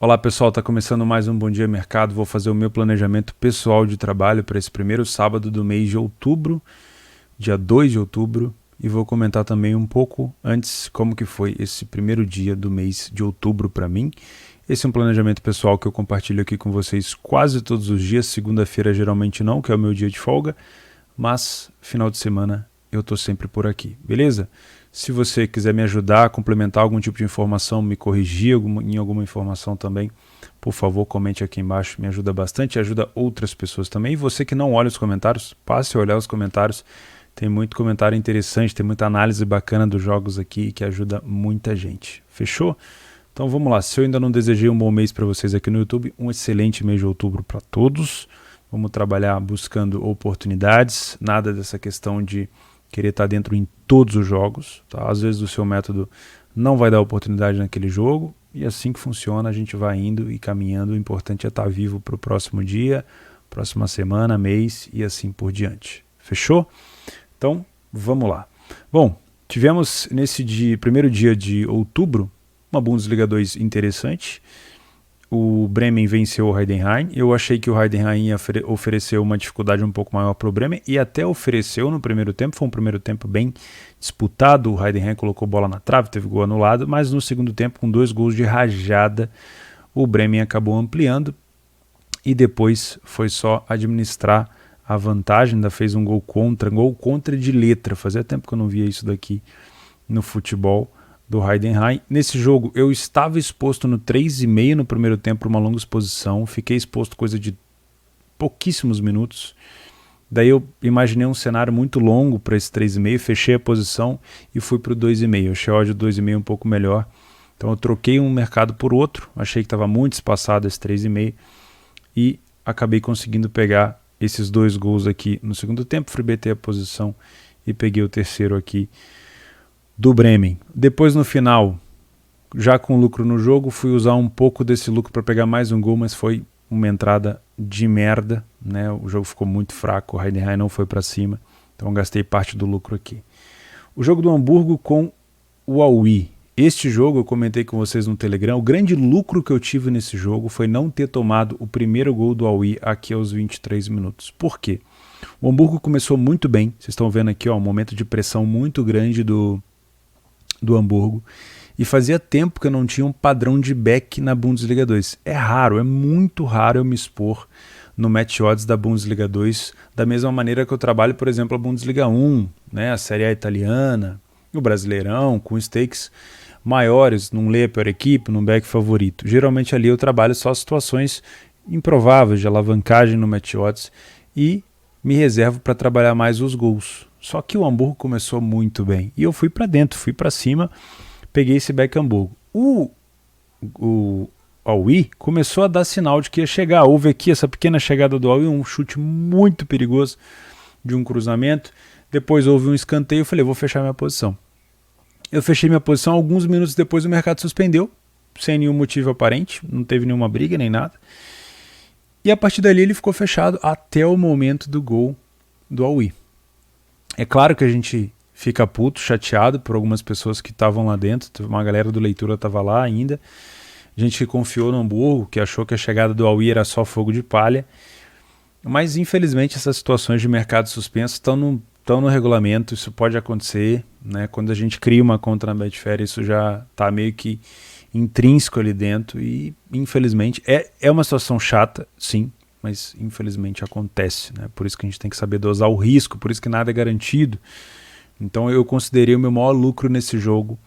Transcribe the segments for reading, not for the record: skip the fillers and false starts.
Olá pessoal, está começando mais um Bom Dia Mercado. Vou fazer o meu planejamento pessoal de trabalho para esse primeiro sábado do mês de outubro, dia 2 de outubro, e vou comentar também um pouco antes como que foi esse primeiro dia do mês de outubro para mim. Esse é um planejamento pessoal que eu compartilho aqui com vocês quase todos os dias. Segunda-feira geralmente não, que é o meu dia de folga, mas final de semana eu estou sempre por aqui, beleza? Se você quiser me ajudar a complementar algum tipo de informação, me corrigir em alguma informação também, por favor, comente aqui embaixo, me ajuda bastante e ajuda outras pessoas também. E você que não olha os comentários, passe a olhar os comentários, tem muito comentário interessante, tem muita análise bacana dos jogos aqui que ajuda muita gente. Fechou? Então vamos lá, se eu ainda não desejei um bom mês para vocês aqui no YouTube, um excelente mês de outubro para todos. Vamos trabalhar buscando oportunidades, nada dessa questão de querer estar dentro em todos os jogos, tá? Às vezes o seu método não vai dar oportunidade naquele jogo, e assim que funciona, a gente vai indo e caminhando. O importante é estar vivo para o próximo dia, próxima semana, mês e assim por diante. Fechou? Então, vamos lá. Bom, tivemos nesse primeiro dia de outubro uma Bundesliga 2 interessante. O Bremen venceu o Heidenheim. Eu achei que o Heidenheim ia oferecer uma dificuldade um pouco maior para o Bremen, e até ofereceu no primeiro tempo. Foi um primeiro tempo bem disputado. O Heidenheim colocou bola na trave, teve gol anulado, mas no segundo tempo, com 2 gols de rajada, o Bremen acabou ampliando e depois foi só administrar a vantagem. Ainda fez um gol contra de letra. Fazia tempo que eu não via isso daqui no futebol do Heidenheim. Nesse jogo eu estava exposto no 3,5 no primeiro tempo para uma longa exposição, fiquei exposto coisa de pouquíssimos minutos, daí eu imaginei um cenário muito longo para esse 3,5, fechei a posição e fui para o 2,5, achei a odd do 2,5 um pouco melhor, então eu troquei um mercado por outro, achei que estava muito espaçado esse 3,5 e acabei conseguindo pegar esses 2 gols aqui no segundo tempo, freebetei a posição e peguei o terceiro aqui do Bremen. Depois no final, já com lucro no jogo, fui usar um pouco desse lucro para pegar mais um gol, mas foi uma entrada de merda, né? O jogo ficou muito fraco, o Heidenheim não foi para cima, então gastei parte do lucro aqui. O jogo do Hamburgo com o Aui. Este jogo eu comentei com vocês no Telegram. O grande lucro que eu tive nesse jogo foi não ter tomado o primeiro gol do Aui aqui aos 23 minutos. Por quê? O Hamburgo começou muito bem, vocês estão vendo aqui, ó, um momento de pressão muito grande do Hamburgo, e fazia tempo que eu não tinha um padrão de back na Bundesliga 2. É raro, é muito raro eu me expor no match odds da Bundesliga 2, da mesma maneira que eu trabalho, por exemplo, a Bundesliga 1, né, a Série A italiana, o Brasileirão, com stakes maiores, num lay a pior equipe, num back favorito. Geralmente ali eu trabalho só situações improváveis de alavancagem no match odds e me reservo para trabalhar mais os gols. Só que o Hamburgo começou muito bem e eu fui para dentro, fui para cima, peguei esse back Hamburgo. O Aui começou a dar sinal de que ia chegar. Houve aqui essa pequena chegada do Aui, um chute muito perigoso de um cruzamento. Depois houve um escanteio, eu falei, vou fechar minha posição. Eu fechei minha posição, alguns minutos depois o mercado suspendeu, sem nenhum motivo aparente, não teve nenhuma briga nem nada. E a partir dali ele ficou fechado até o momento do gol do Aui. É claro que a gente fica puto, chateado por algumas pessoas que estavam lá dentro, uma galera do Leitura estava lá ainda, gente que confiou no Hamburgo, que achou que a chegada do Aui era só fogo de palha, mas infelizmente essas situações de mercado suspenso estão no regulamento, isso pode acontecer, né? Quando a gente cria uma conta na Betfair, isso já está meio que intrínseco ali dentro e infelizmente é uma situação chata, sim, mas infelizmente acontece, né? Por isso que a gente tem que saber dosar o risco, por isso que nada é garantido. Então eu considerei o meu maior lucro nesse jogo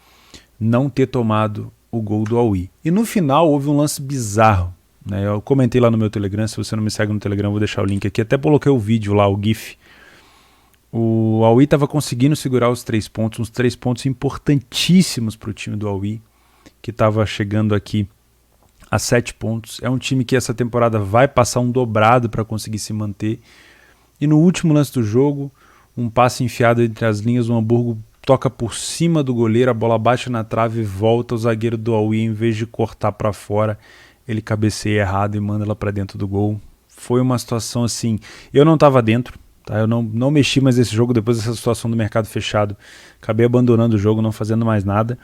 não ter tomado o gol do Aui. E no final houve um lance bizarro, né? Eu comentei lá no meu Telegram, se você não me segue no Telegram, eu vou deixar o link aqui, até coloquei o vídeo lá, o GIF. O Aui estava conseguindo segurar os 3 pontos, uns 3 pontos importantíssimos para o time do Aui, que estava chegando aqui a 7 pontos. É um time que essa temporada vai passar um dobrado para conseguir se manter. E no último lance do jogo, um passe enfiado entre as linhas, o Hamburgo toca por cima do goleiro, a bola bate na trave e volta. O zagueiro do Aui, em vez de cortar para fora, ele cabeceia errado e manda ela para dentro do gol. Foi uma situação assim, eu não estava dentro, tá? Eu não mexi mais nesse jogo depois dessa situação do mercado fechado. Acabei abandonando o jogo, não fazendo mais nada.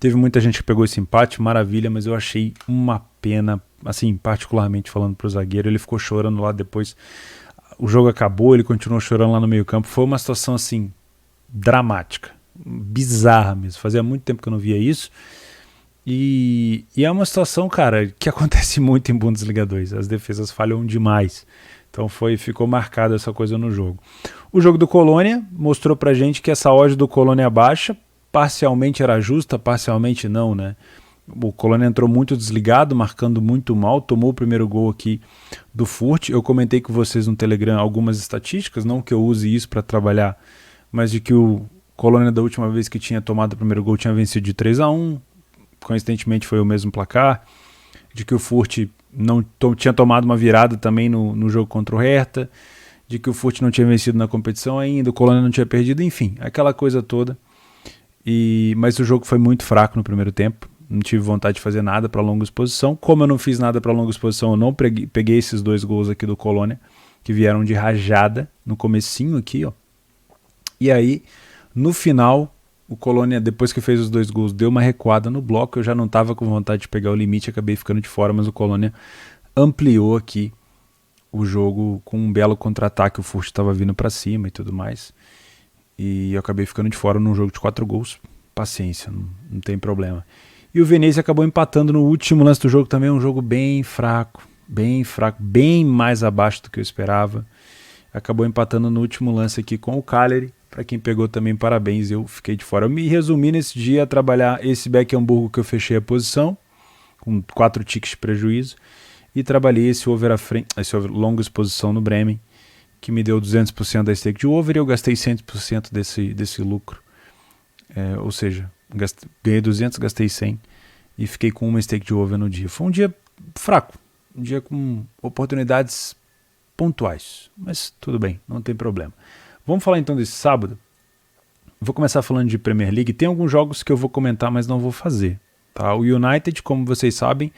Teve muita gente que pegou esse empate, maravilha, mas eu achei uma pena, assim, particularmente falando pro zagueiro, ele ficou chorando lá depois. O jogo acabou, ele continuou chorando lá no meio-campo. Foi uma situação, assim, dramática, bizarra mesmo. Fazia muito tempo que eu não via isso. E é uma situação, cara, que acontece muito em Bundesliga 2. As defesas falham demais. Então ficou marcada essa coisa no jogo. O jogo do Colônia mostrou pra gente que essa odd do Colônia baixa parcialmente era justa, parcialmente não, né? O Colônia entrou muito desligado, marcando muito mal, tomou o primeiro gol aqui do Furt. Eu comentei com vocês no Telegram algumas estatísticas, não que eu use isso para trabalhar, mas de que o Colônia da última vez que tinha tomado o primeiro gol tinha vencido de 3-1, coincidentemente foi o mesmo placar, de que o Furt não tinha tomado uma virada também no jogo contra o Hertha, de que o Furt não tinha vencido na competição ainda, o Colônia não tinha perdido, enfim, aquela coisa toda. Mas o jogo foi muito fraco no primeiro tempo, não tive vontade de fazer nada para longa exposição. Como eu não fiz nada para longa exposição, eu não peguei esses 2 gols aqui do Colônia, que vieram de rajada no comecinho aqui, ó. E aí, no final, o Colônia, depois que fez os 2 gols, deu uma recuada no bloco. Eu já não estava com vontade de pegar o limite, acabei ficando de fora, mas o Colônia ampliou aqui o jogo com um belo contra-ataque. O Furt estava vindo para cima e tudo mais. E eu acabei ficando de fora num jogo de 4 gols. Paciência, não tem problema. E o Venezia acabou empatando no último lance do jogo também, um jogo bem fraco, bem mais abaixo do que eu esperava. Acabou empatando no último lance aqui com o Cagliari. Para quem pegou também, parabéns, eu fiquei de fora. Eu me resumi nesse dia a trabalhar esse Beck Hamburgo que eu fechei a posição, com 4 tickets de prejuízo, e trabalhei esse over longa exposição no Bremen, que me deu 200% da stake de over, e eu gastei 100% desse lucro. Ou seja, ganhei 200, gastei 100, e fiquei com uma stake de over no dia. Foi um dia fraco, um dia com oportunidades pontuais, mas tudo bem, não tem problema. Vamos falar então desse sábado. Vou começar falando de Premier League. Tem alguns jogos que eu vou comentar, mas não vou fazer. Tá? O United, como vocês sabem,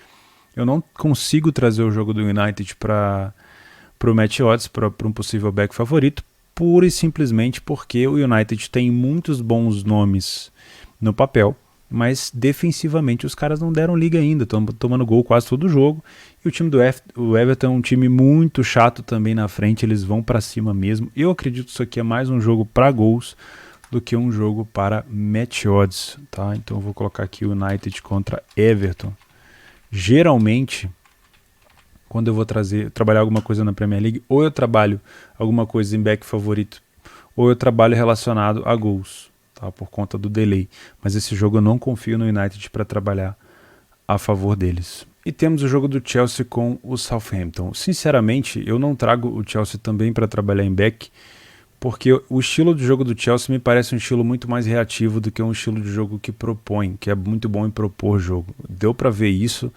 eu não consigo trazer o jogo do United para o match odds, para um possível back favorito, pura e simplesmente porque o United tem muitos bons nomes no papel, mas defensivamente os caras não deram liga ainda, estão tomando gol quase todo o jogo. E o time do Everton é um time muito chato também na frente, eles vão para cima mesmo. Eu acredito que isso aqui é mais um jogo para gols do que um jogo para match odds, tá? Então eu vou colocar aqui o United contra Everton. Geralmente, quando eu vou trabalhar alguma coisa na Premier League, ou eu trabalho alguma coisa em back favorito, ou eu trabalho relacionado a gols, tá? Por conta do delay. Mas esse jogo eu não confio no United para trabalhar a favor deles. E temos o jogo do Chelsea com o Southampton. Sinceramente, eu não trago o Chelsea também para trabalhar em back, porque o estilo de jogo do Chelsea me parece um estilo muito mais reativo do que um estilo de jogo que propõe, que é muito bom em propor jogo. Deu para ver isso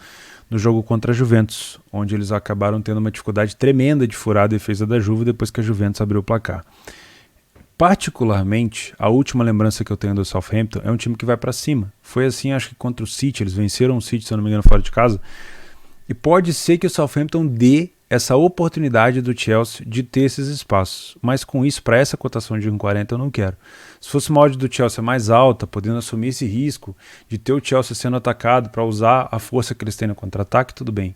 no jogo contra a Juventus, onde eles acabaram tendo uma dificuldade tremenda de furar a defesa da Juve depois que a Juventus abriu o placar. Particularmente, a última lembrança que eu tenho do Southampton é um time que vai para cima. Foi assim, acho que contra o City, eles venceram o City, se eu não me engano, fora de casa. E pode ser que o Southampton dê essa oportunidade do Chelsea de ter esses espaços. Mas com isso, para essa cotação de 1,40 eu não quero. Se fosse uma odd do Chelsea mais alta, podendo assumir esse risco de ter o Chelsea sendo atacado para usar a força que eles têm no contra-ataque, tudo bem.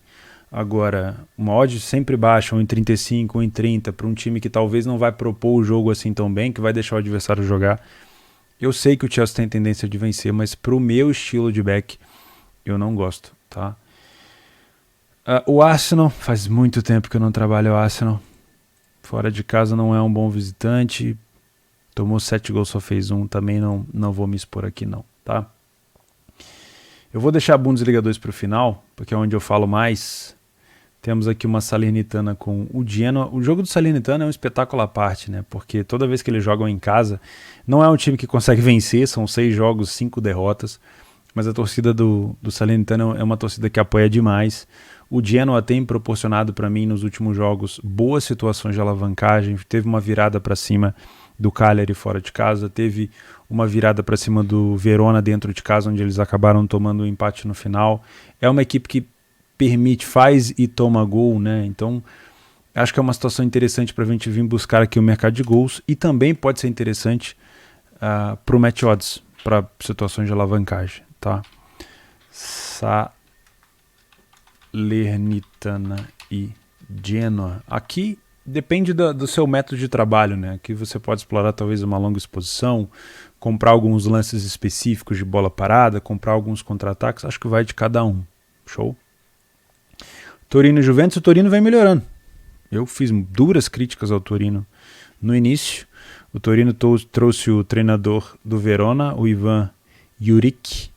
Agora, uma odd sempre baixa, 1,35, 1,30, para um time que talvez não vai propor o jogo assim tão bem, que vai deixar o adversário jogar. Eu sei que o Chelsea tem tendência de vencer, mas para o meu estilo de back, eu não gosto, tá? O Arsenal, faz muito tempo que eu não trabalho o Arsenal. Fora de casa não é um bom visitante. Tomou 7 gols, só fez 1. Também não vou me expor aqui não, tá? Eu vou deixar a Bundesliga 2 para o final, porque é onde eu falo mais. Temos aqui uma Salernitana com o Genoa. O jogo do Salernitana é um espetáculo à parte, né? Porque toda vez que eles jogam em casa, não é um time que consegue vencer, são 6 jogos, 5 derrotas. Mas a torcida do Salernitana é uma torcida que apoia demais. O Genoa tem proporcionado para mim nos últimos jogos boas situações de alavancagem. Teve uma virada para cima do Cagliari fora de casa, teve uma virada para cima do Verona dentro de casa, onde eles acabaram tomando um empate no final. É uma equipe que faz e toma gol, né? Então acho que é uma situação interessante para a gente vir buscar aqui o mercado de gols, e também pode ser interessante para o match odds, para situações de alavancagem, tá? Salernitana e Genoa. Aqui depende do seu método de trabalho, né? Aqui você pode explorar talvez uma longa exposição, comprar alguns lances específicos de bola parada, comprar alguns contra-ataques, acho que vai de cada um. Show? Torino e Juventus, o Torino vem melhorando. Eu fiz duras críticas ao Torino no início. O Torino trouxe o treinador do Verona, o Ivan Juric,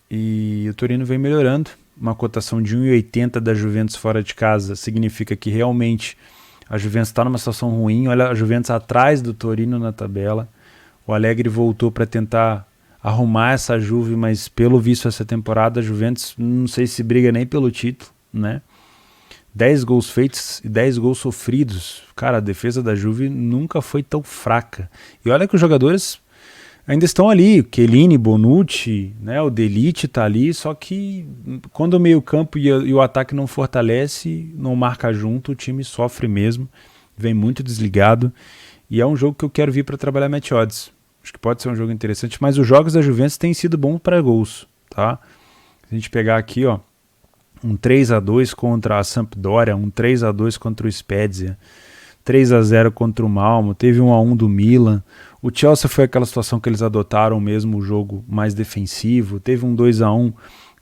e o Torino vem melhorando. Uma cotação de 1,80 da Juventus fora de casa significa que realmente a Juventus está numa situação ruim. Olha a Juventus atrás do Torino na tabela. O Allegri voltou para tentar arrumar essa Juve, mas pelo visto essa temporada a Juventus não sei se briga nem pelo título, né? 10 gols feitos e 10 gols sofridos. Cara, a defesa da Juve nunca foi tão fraca. E olha que os jogadores ainda estão ali, Chiellini, Bonucci, né, o De Ligt tá ali, só que quando o meio campo e o ataque não fortalece, não marca junto, o time sofre mesmo, vem muito desligado, e é um jogo que eu quero vir para trabalhar match odds. Acho que pode ser um jogo interessante, mas os jogos da Juventus têm sido bons para gols, tá? Se a gente pegar aqui, ó, um 3-2 contra a Sampdoria, um 3-2 contra o Spezia, 3-0 contra o Malmo, teve 1-1 do Milan. O Chelsea foi aquela situação que eles adotaram mesmo o jogo mais defensivo. Teve um 2-1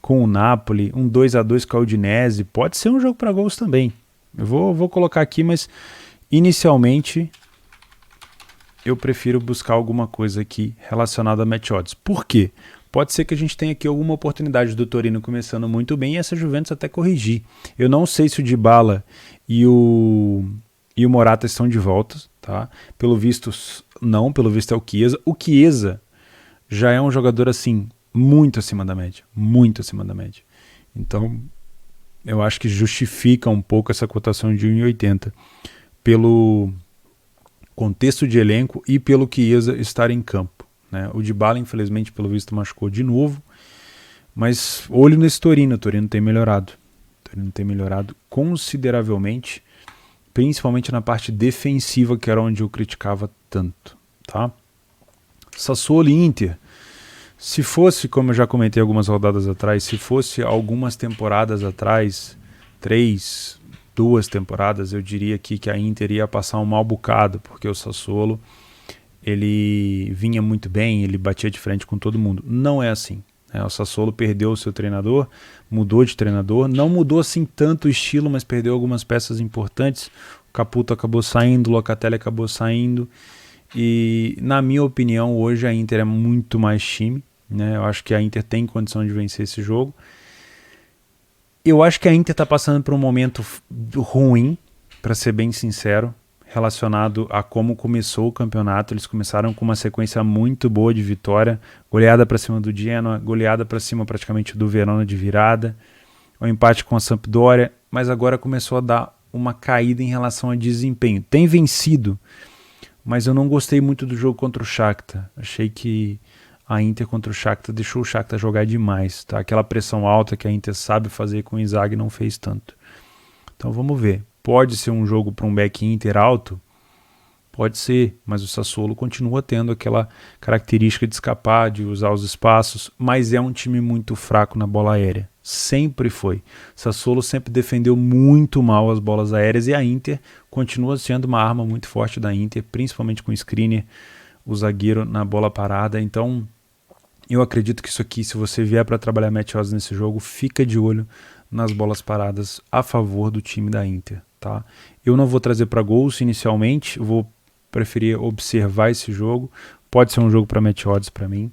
com o Napoli, um 2-2 com a Udinese. Pode ser um jogo para gols também. Eu vou colocar aqui, mas inicialmente eu prefiro buscar alguma coisa aqui relacionada a match odds. Por quê? Pode ser que a gente tenha aqui alguma oportunidade do Torino começando muito bem e essa Juventus até corrigir. Eu não sei se o Dybala e o Morata estão de volta, tá? Pelo visto, não. Pelo visto é o Chiesa. O Chiesa já é um jogador, assim, muito acima da média. Muito acima da média. Então, eu acho que justifica um pouco essa cotação de 1,80 pelo contexto de elenco e pelo Chiesa estar em campo, né? O Dybala, infelizmente, pelo visto, machucou de novo. Mas olho nesse Torino. O Torino tem melhorado. O Torino tem melhorado consideravelmente, principalmente na parte defensiva, que era onde eu criticava tanto, tá? Sassuolo e Inter. Se fosse, como eu já comentei algumas rodadas atrás, se fosse algumas temporadas atrás, 2 temporadas, eu diria aqui que a Inter ia passar um mau bocado, porque o Sassuolo, ele vinha muito bem, ele batia de frente com todo mundo. Não é assim. O Sassuolo perdeu o seu treinador, mudou de treinador, não mudou assim tanto o estilo, mas perdeu algumas peças importantes. O Caputo acabou saindo, o Locatelli acabou saindo, e na minha opinião hoje a Inter é muito mais time, né? Eu acho que a Inter tem condição de vencer esse jogo. Eu acho que a Inter está passando por um momento ruim, para ser bem sincero, relacionado a como começou o campeonato. Eles começaram com uma sequência muito boa de vitória, goleada para cima do Genoa, goleada para cima praticamente do Verona de virada, o empate com a Sampdoria, mas agora começou a dar uma caída em relação a desempenho. Tem vencido, mas eu não gostei muito do jogo contra o Shakhtar. Achei que a Inter contra o Shakhtar deixou o Shakhtar jogar demais, tá? Aquela pressão alta que a Inter sabe fazer com o Inzaghi não fez tanto. Então vamos ver. Pode ser um jogo para um back Inter alto? Pode ser, mas o Sassuolo continua tendo aquela característica de escapar, de usar os espaços, mas é um time muito fraco na bola aérea. Sempre foi. Sassuolo sempre defendeu muito mal as bolas aéreas e a Inter continua sendo uma arma muito forte da Inter, principalmente com o Skriniar, o zagueiro na bola parada. Então eu acredito que isso aqui, se você vier para trabalhar match odds nesse jogo, fica de olho nas bolas paradas a favor do time da Inter, tá? Eu não vou trazer para gols inicialmente, eu vou preferir observar esse jogo. Pode ser um jogo para match odds para mim.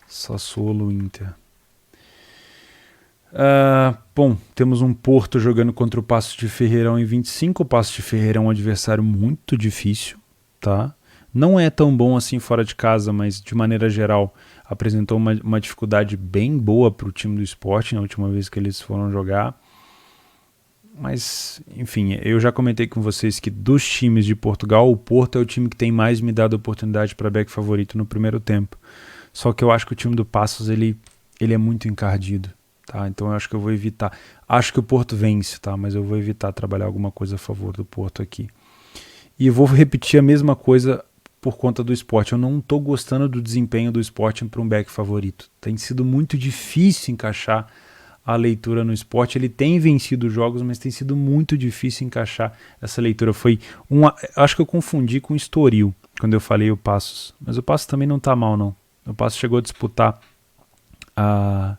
Sassuolo Inter. Bom, temos um Porto jogando contra o Paços de Ferreirão em 25. O Paços de Ferreirão é um adversário muito difícil, tá? Não é tão bom assim fora de casa, mas de maneira geral apresentou uma dificuldade bem boa para o time do Sporting na última vez que eles foram jogar. Mas, enfim, eu já comentei com vocês que dos times de Portugal, o Porto é o time que tem mais me dado oportunidade para back favorito no primeiro tempo. Só que eu acho que o time do Paços ele é muito encardido, tá? Então eu acho que eu vou evitar. Acho que o Porto vence, tá? Mas eu vou evitar trabalhar alguma coisa a favor do Porto aqui. E vou repetir a mesma coisa por conta do Sporting. Eu não estou gostando do desempenho do Sporting para um back favorito. Tem sido muito difícil encaixar a leitura no Sport. Ele tem vencido jogos, mas tem sido muito difícil encaixar essa leitura. Acho que eu confundi com o Estoril quando eu falei o Passos, mas o Passos também não tá mal, não. O Passos chegou a disputar a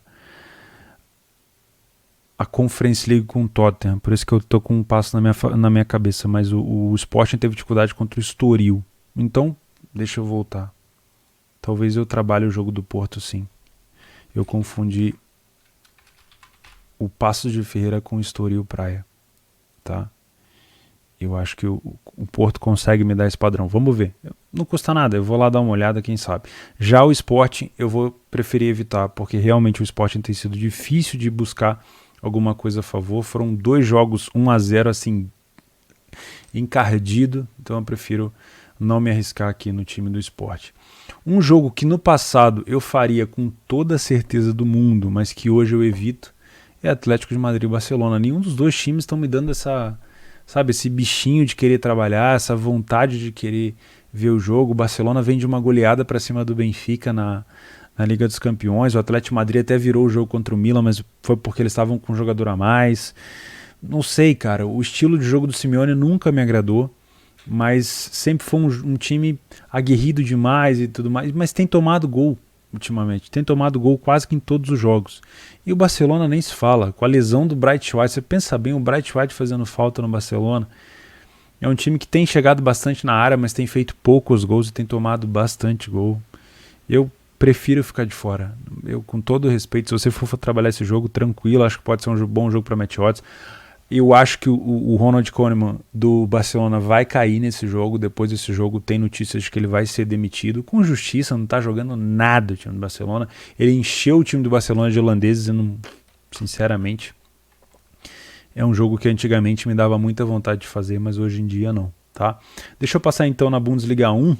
Conference League com o Tottenham, por isso que eu tô com um Passos na minha cabeça, mas o Sporting teve dificuldade contra o Estoril. Então, deixa eu voltar. Talvez eu trabalhe o jogo do Porto, sim. Eu confundi o Passos de Ferreira com o Estoril Praia, tá? Eu acho que o Porto consegue me dar esse padrão. Vamos ver. Não custa nada, eu vou lá dar uma olhada, quem sabe. Já o Sporting eu vou preferir evitar, porque realmente o Sporting tem sido difícil de buscar alguma coisa a favor. Foram 2 jogos 1-0 assim, encardido, então eu prefiro não me arriscar aqui no time do Sporting. Um jogo que no passado eu faria com toda a certeza do mundo, mas que hoje eu evito, é Atlético de Madrid e Barcelona. Nenhum dos dois times estão me dando esse bichinho de querer trabalhar, essa vontade de querer ver o jogo. O Barcelona vem de uma goleada para cima do Benfica na Liga dos Campeões. O Atlético de Madrid até virou o jogo contra o Milan, mas foi porque eles estavam com um jogador a mais. Não sei, cara, o estilo de jogo do Simeone nunca me agradou, mas sempre foi um time aguerrido demais e tudo mais, mas tem tomado gol ultimamente, tem tomado gol quase que em todos os jogos. E o Barcelona nem se fala, com a lesão do Bright White, você pensa bem, o Bright White fazendo falta no Barcelona. É um time que tem chegado bastante na área, mas tem feito poucos gols e tem tomado bastante gol. Eu prefiro ficar de fora. Eu, com todo respeito, se você for trabalhar esse jogo, tranquilo, acho que pode ser um bom jogo para match odds. Eu acho que o Ronald Koeman do Barcelona vai cair nesse jogo. Depois desse jogo tem notícias de que ele vai ser demitido. Com justiça, não tá jogando nada o time do Barcelona. Ele encheu o time do Barcelona de holandeses e não, sinceramente, é um jogo que antigamente me dava muita vontade de fazer, mas hoje em dia não, tá? Deixa eu passar então na Bundesliga 1.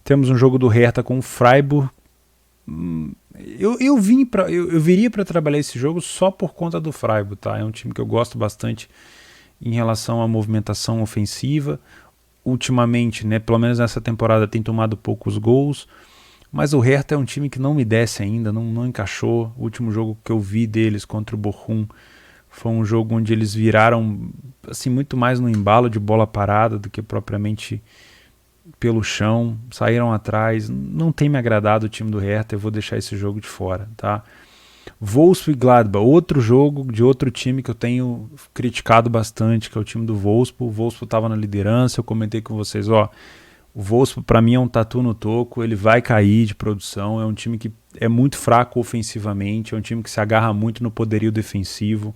Temos um jogo do Hertha com o Freiburg. Eu viria para trabalhar esse jogo só por conta do Freiburg, tá? É um time que eu gosto bastante em relação à movimentação ofensiva. Ultimamente, né, pelo menos nessa temporada, tem tomado poucos gols, mas o Hertha é um time que não me desce ainda, não encaixou. O último jogo que eu vi deles contra o Bochum foi um jogo onde eles viraram assim, muito mais no embalo de bola parada do que propriamente pelo chão, saíram atrás. Não tem me agradado o time do Hertha, eu vou deixar esse jogo de fora, tá? Wolfsburg e Gladbach, outro jogo de outro time que eu tenho criticado bastante, que é o time do Wolfsburg. O Wolfsburg estava na liderança, eu comentei com vocês, o Wolfsburg para mim é um tatu no toco, ele vai cair de produção, é um time que é muito fraco ofensivamente, é um time que se agarra muito no poderio defensivo.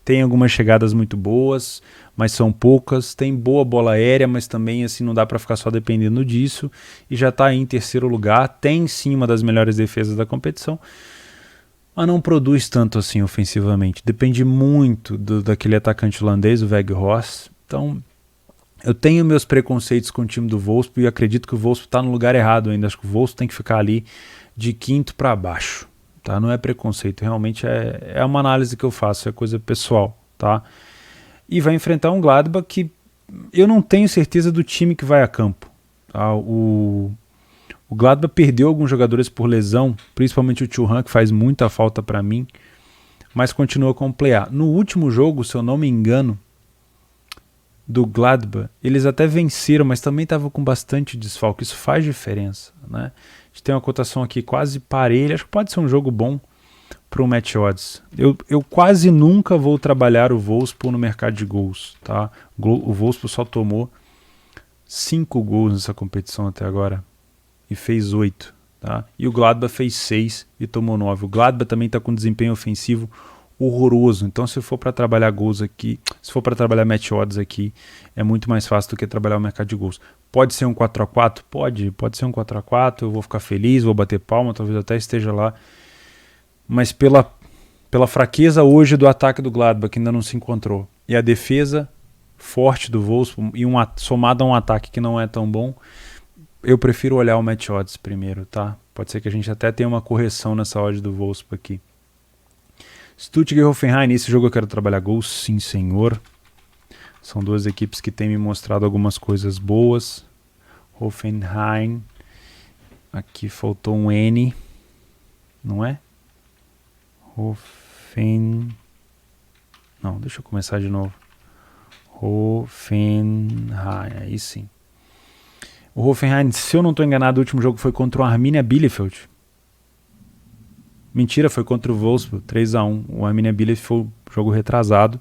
Tem algumas chegadas muito boas, mas são poucas. Tem boa bola aérea, mas também assim não dá para ficar só dependendo disso. E já está em terceiro lugar. Tem sim uma das melhores defesas da competição, mas não produz tanto assim ofensivamente. Depende muito daquele atacante holandês, o Weghorst. Então, eu tenho meus preconceitos com o time do Wolfsburg e acredito que o Wolfsburg está no lugar errado ainda. Acho que o Wolfsburg tem que ficar ali de quinto para baixo. Tá? Não é preconceito, realmente é uma análise que eu faço, é coisa pessoal, tá? E vai enfrentar um Gladbach que eu não tenho certeza do time que vai a campo, tá? O Gladbach perdeu alguns jogadores por lesão, principalmente o Thuram, que faz muita falta para mim, mas continua com o play-A. No último jogo, se eu não me engano, do Gladbach, eles até venceram, mas também estavam com bastante desfalque, isso faz diferença, né? A gente tem uma cotação aqui quase parelha, acho que pode ser um jogo bom para o match odds. Eu quase nunca vou trabalhar o Wolfsburg no mercado de gols, tá? O Wolfsburg só tomou 5 gols nessa competição até agora e fez 8, tá? E o Gladbach fez 6 e tomou 9. O Gladbach também está com desempenho ofensivo horroroso, então se for para trabalhar gols aqui, se for para trabalhar match odds aqui, é muito mais fácil do que trabalhar o mercado de gols. Pode ser um 4x4? Pode ser um 4x4, eu vou ficar feliz, vou bater palma, talvez até esteja lá, mas pela fraqueza hoje do ataque do Gladbach, que ainda não se encontrou, e a defesa forte do Wolfsburg, e somado a um ataque que não é tão bom, eu prefiro olhar o match odds primeiro, tá? Pode ser que a gente até tenha uma correção nessa odd do Wolfsburg aqui. Stuttgart e Hoffenheim, nesse jogo eu quero trabalhar gols, sim senhor. São duas equipes que têm me mostrado algumas coisas boas. Hoffenheim. Aqui faltou um N, não é? Não, deixa eu começar de novo. Hoffenheim, aí sim. O Hoffenheim, se eu não estou enganado, o último jogo foi contra o Arminia Bielefeld. Mentira, foi contra o Wolfsburg, 3-1. O Arminia Bielefeld foi o jogo retrasado.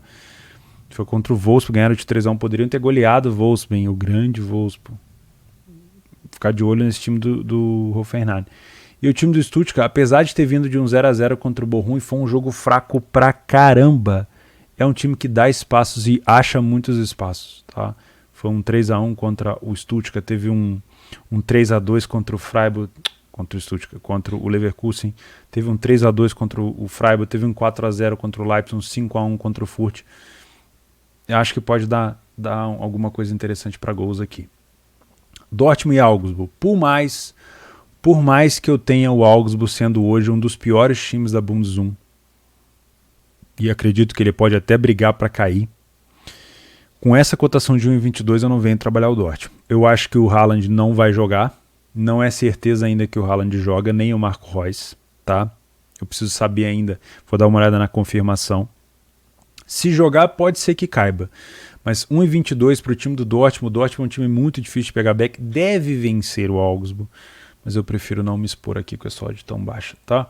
Foi contra o Wolfsburg, ganharam de 3-1. Poderiam ter goleado o Wolfsburg, o grande Wolfsburg. Ficar de olho nesse time do Hoffenheim. E o time do Stuttgart, apesar de ter vindo de um 0-0 contra o Bochum, foi um jogo fraco pra caramba. É um time que dá espaços e acha muitos espaços, tá? Foi um 3-1 contra o Stuttgart, teve um 3-2 contra o Freiburg, contra o Stuttgart, contra o Leverkusen, teve um 3-2 contra o Freiburg, teve um 4-0 contra o Leipzig, um 5-1 contra o Furt. Eu acho que pode dar alguma coisa interessante para gols aqui. Dortmund e Augsburg. Por mais que eu tenha o Augsburg sendo hoje um dos piores times da Bundesliga, e acredito que ele pode até brigar para cair, com essa cotação de 1,22 eu não venho trabalhar o Dortmund. Eu acho que o Haaland não vai jogar, não é certeza ainda que o Haaland joga, nem o Marco Reus, tá? Eu preciso saber ainda, vou dar uma olhada na confirmação. Se jogar, pode ser que caiba. Mas 1,22 para o time do Dortmund. O Dortmund é um time muito difícil de pegar back. Deve vencer o Augsburg. Mas eu prefiro não me expor aqui com essa odd tão baixa, tá?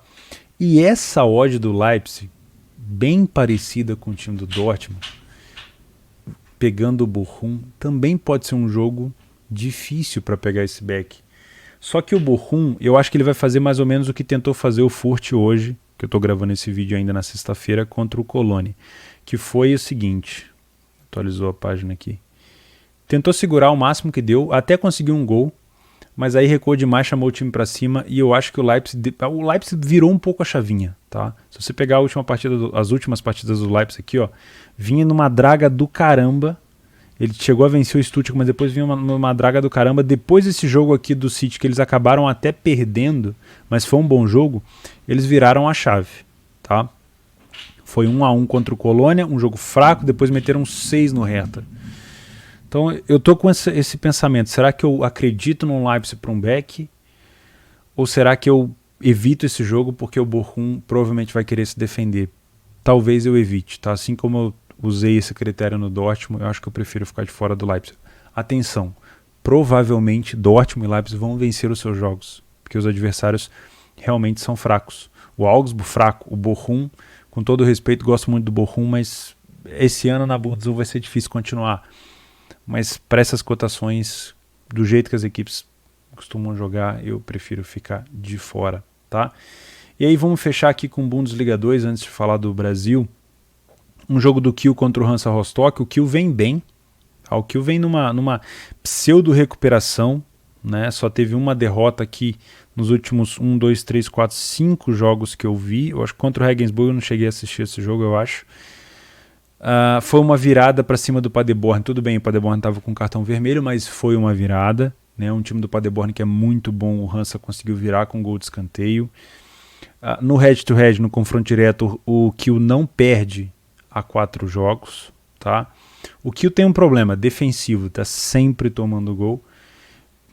E essa odd do Leipzig, bem parecida com o time do Dortmund, pegando o Bochum, também pode ser um jogo difícil para pegar esse back. Só que o Bochum, eu acho que ele vai fazer mais ou menos o que tentou fazer o Furt hoje, que eu estou gravando esse vídeo ainda na sexta-feira, contra o Cologne, que foi o seguinte, atualizou a página aqui, tentou segurar o máximo que deu, até conseguiu um gol, mas aí recuou demais, chamou o time para cima, e eu acho que o Leipzig virou um pouco a chavinha, tá? Se você pegar as últimas partidas do Leipzig aqui, ó, vinha numa draga do caramba, ele chegou a vencer o Stuttgart, mas depois vinha numa draga do caramba. Depois desse jogo aqui do City, que eles acabaram até perdendo, mas foi um bom jogo, eles viraram a chave, tá? Foi 1-1 contra o Colônia, um jogo fraco, depois meteram 6 no Hertha. Então eu tô com esse pensamento, será que eu acredito no Leipzig para um back? Ou será que eu evito esse jogo porque o Bochum provavelmente vai querer se defender? Talvez eu evite, tá? Assim como eu usei esse critério no Dortmund, eu acho que eu prefiro ficar de fora do Leipzig. Atenção, provavelmente Dortmund e Leipzig vão vencer os seus jogos, porque os adversários realmente são fracos. O Augsburg fraco, o Bochum, com todo respeito, gosto muito do Bochum, mas esse ano na Bundesliga vai ser difícil continuar. Mas para essas cotações, do jeito que as equipes costumam jogar, eu prefiro ficar de fora, tá? E aí vamos fechar aqui com o Bundesliga 2, antes de falar do Brasil. Um jogo do Kiel contra o Hansa Rostock. O Kiel vem bem, o Kiel vem numa pseudo-recuperação, né? Só teve uma derrota aqui nos últimos 5 jogos que eu vi. Eu acho que contra o Regensburg eu não cheguei a assistir esse jogo, eu acho. Foi uma virada para cima do Paderborn. Tudo bem, o Paderborn estava com cartão vermelho, mas foi uma virada, né? Um time do Paderborn que é muito bom, o Hansa conseguiu virar com gol de escanteio. No head-to-head, no confronto direto, o Kiel não perde há 4 jogos, tá? O Kiel tem um problema defensivo, tá sempre tomando gol,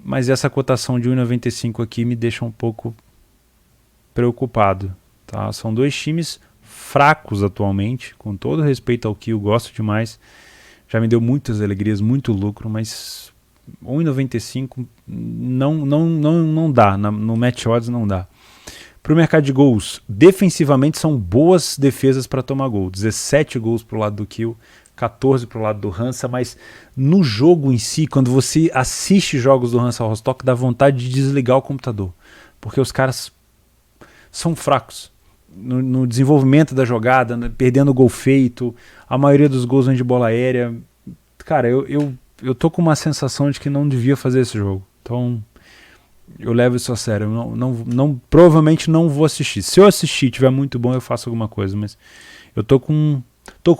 mas essa cotação de 1,95 aqui me deixa um pouco preocupado, tá? São 2 times fracos atualmente, com todo respeito ao Kiel, gosto demais, já me deu muitas alegrias, muito lucro, mas 1,95 não dá, no match odds não dá. Para o mercado de gols, defensivamente são boas defesas para tomar gol, 17 gols para o lado do Kiel, 14 para o lado do Hansa, mas no jogo em si, quando você assiste jogos do Hansa Rostock, dá vontade de desligar o computador, porque os caras são fracos no desenvolvimento da jogada, perdendo o gol feito, a maioria dos gols vem de bola aérea. Cara, eu tô com uma sensação de que não devia fazer esse jogo, então eu levo isso a sério. Provavelmente não vou assistir. Se eu assistir e tiver muito bom, eu faço alguma coisa, mas eu tô com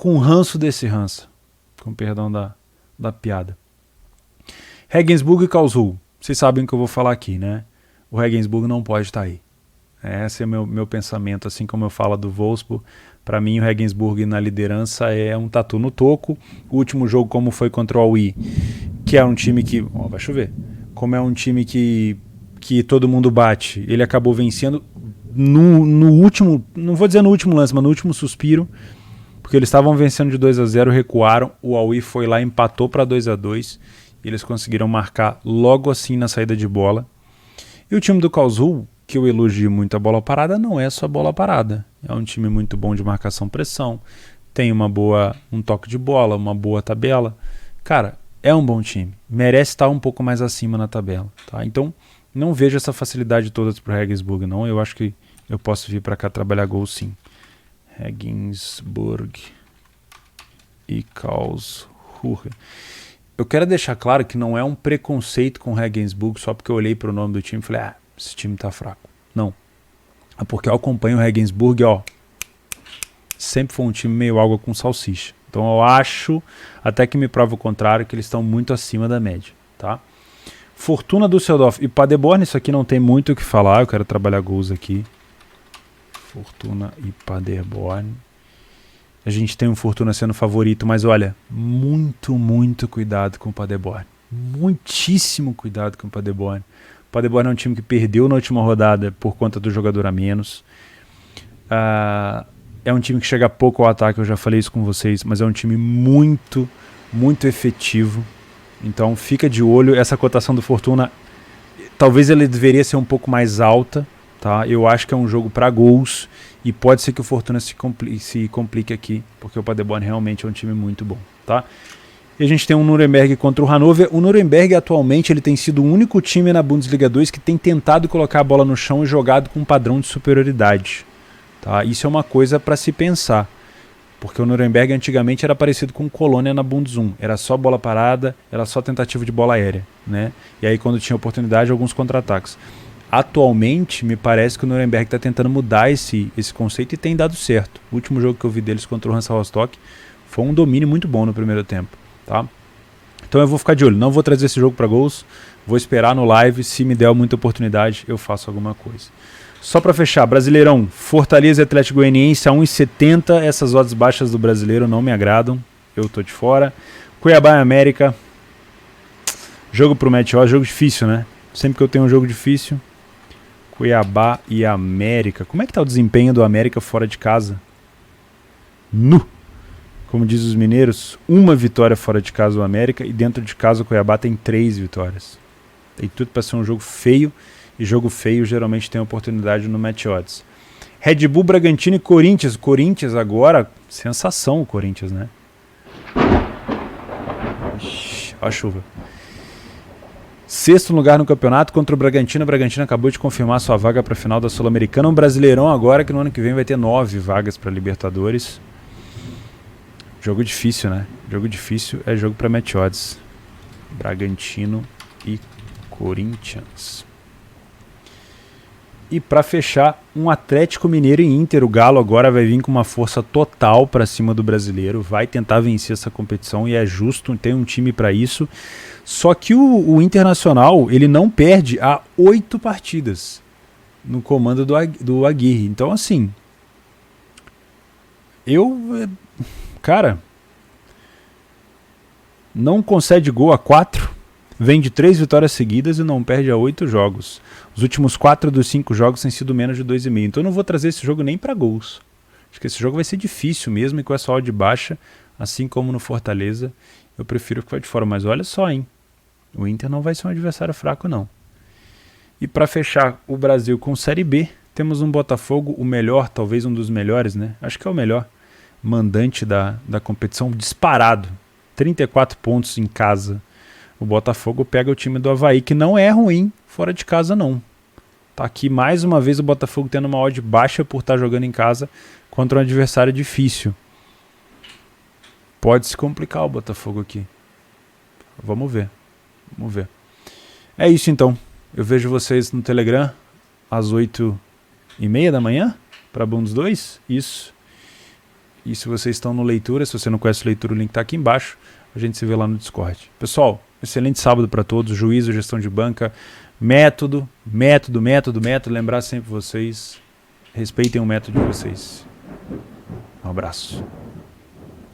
um ranço desse Hansa, com perdão da piada. Regensburg e Karlsruhe, vocês sabem o que eu vou falar aqui, né? O Regensburg não pode estar aí. Esse é o meu pensamento, assim como eu falo do Wolfsburg. Para mim o Regensburg na liderança é um tatu no toco. O último jogo, como foi contra o Aui, que é um time que... vai chover. como é um time que todo mundo bate, ele acabou vencendo no último, não vou dizer no último lance, mas no último suspiro, porque eles estavam vencendo de 2-0, recuaram, o Aui foi lá, empatou para 2-2, e eles conseguiram marcar logo assim na saída de bola. E o time do Kaohsiung, que eu elogio muito a bola parada, não é só bola parada. É um time muito bom de marcação-pressão, tem um toque de bola, uma boa tabela. Cara, é um bom time, merece estar um pouco mais acima na tabela. Tá? Então, não vejo essa facilidade toda para o Regensburg, não. Eu acho que eu posso vir para cá trabalhar gol, sim. Regensburg e Karlsruhe. Eu quero deixar claro que não é um preconceito com o Regensburg só porque eu olhei para o nome do time e falei, esse time tá fraco. Não. É porque eu acompanho o Regensburg, sempre foi um time meio água com salsicha. Então eu acho, até que me prova o contrário, que eles estão muito acima da média, tá? Fortuna Düsseldorf e Paderborn, isso aqui não tem muito o que falar, eu quero trabalhar gols aqui. Fortuna e Paderborn. A gente tem um Fortuna sendo favorito, mas olha, muito cuidado com o Paderborn. Muitíssimo cuidado com o Paderborn. O Paderborn é um time que perdeu na última rodada por conta do jogador a menos. É um time que chega pouco ao ataque, eu já falei isso com vocês, mas é um time muito efetivo. Então fica de olho, essa cotação do Fortuna, talvez ele deveria ser um pouco mais alta, tá? Eu acho que é um jogo para gols e pode ser que o Fortuna se complique aqui, porque o Paderborn realmente é um time muito bom, tá? E a gente tem um Nuremberg contra o Hannover. O Nuremberg atualmente ele tem sido o único time na Bundesliga 2 que tem tentado colocar a bola no chão e jogado com um padrão de superioridade, tá? Isso é uma coisa para se pensar. Porque o Nuremberg antigamente era parecido com o Colônia na Bundes 1. Era só bola parada, era só tentativa de bola aérea, né? E aí quando tinha oportunidade, alguns contra-ataques. Atualmente, me parece que o Nuremberg está tentando mudar esse conceito e tem dado certo. O último jogo que eu vi deles contra o Hansa Rostock foi um domínio muito bom no primeiro tempo, tá? Então eu vou ficar de olho, não vou trazer esse jogo para gols, vou esperar no live, se me der muita oportunidade, eu faço alguma coisa. Só para fechar, Brasileirão, Fortaleza e Atlético Goianiense a 1,70, essas odds baixas do Brasileiro não me agradam, eu tô de fora. Cuiabá e América, jogo pro match odds, jogo difícil, né? Sempre que eu tenho um jogo difícil, Cuiabá e América. Como é que tá o desempenho do América fora de casa? Como diz os mineiros, uma vitória fora de casa o América e dentro de casa o Cuiabá tem 3 vitórias. Tem tudo para ser um jogo feio. E jogo feio geralmente tem oportunidade no match odds. Red Bull, Bragantino e Corinthians. Corinthians agora, sensação o Corinthians, né? Ixi, olha a chuva. 6º lugar no campeonato contra o Bragantino. O Bragantino acabou de confirmar sua vaga para a final da Sul-Americana. Um Brasileirão agora que no ano que vem vai ter 9 vagas para Libertadores. Jogo difícil, né? Jogo difícil é jogo para match odds. Bragantino e Corinthians. E para fechar, um Atlético Mineiro e Inter. O Galo agora vai vir com uma força total para cima do brasileiro. Vai tentar vencer essa competição e é justo, tem um time para isso. Só que o Internacional ele não perde há 8 partidas no comando do Aguirre. Então assim, cara, não concede gol a 4. Vem de 3 vitórias seguidas e não perde a 8 jogos. Os últimos 4 dos 5 jogos têm sido menos de 2,5. Então eu não vou trazer esse jogo nem para gols. Acho que esse jogo vai ser difícil mesmo e com essa odd baixa, assim como no Fortaleza, eu prefiro ficar de fora. Mas olha só, hein? O Inter não vai ser um adversário fraco, não. E para fechar o Brasil com Série B, temos um Botafogo, o melhor, talvez um dos melhores, né? Acho que é o melhor mandante da competição, disparado. 34 pontos em casa. O Botafogo pega o time do Avaí, que não é ruim fora de casa, não. Tá aqui mais uma vez o Botafogo tendo uma odd baixa por estar jogando em casa contra um adversário difícil. Pode se complicar o Botafogo aqui. Vamos ver. Vamos ver. É isso então. Eu vejo vocês no Telegram às 8h30 da manhã para Bundes 2. Isso. E se vocês estão no Leitura, se você não conhece o Leitura, o link está aqui embaixo. A gente se vê lá no Discord. Pessoal, excelente sábado para todos. Juízo, gestão de banca, método. Lembrar sempre vocês, respeitem o método de vocês. Um abraço.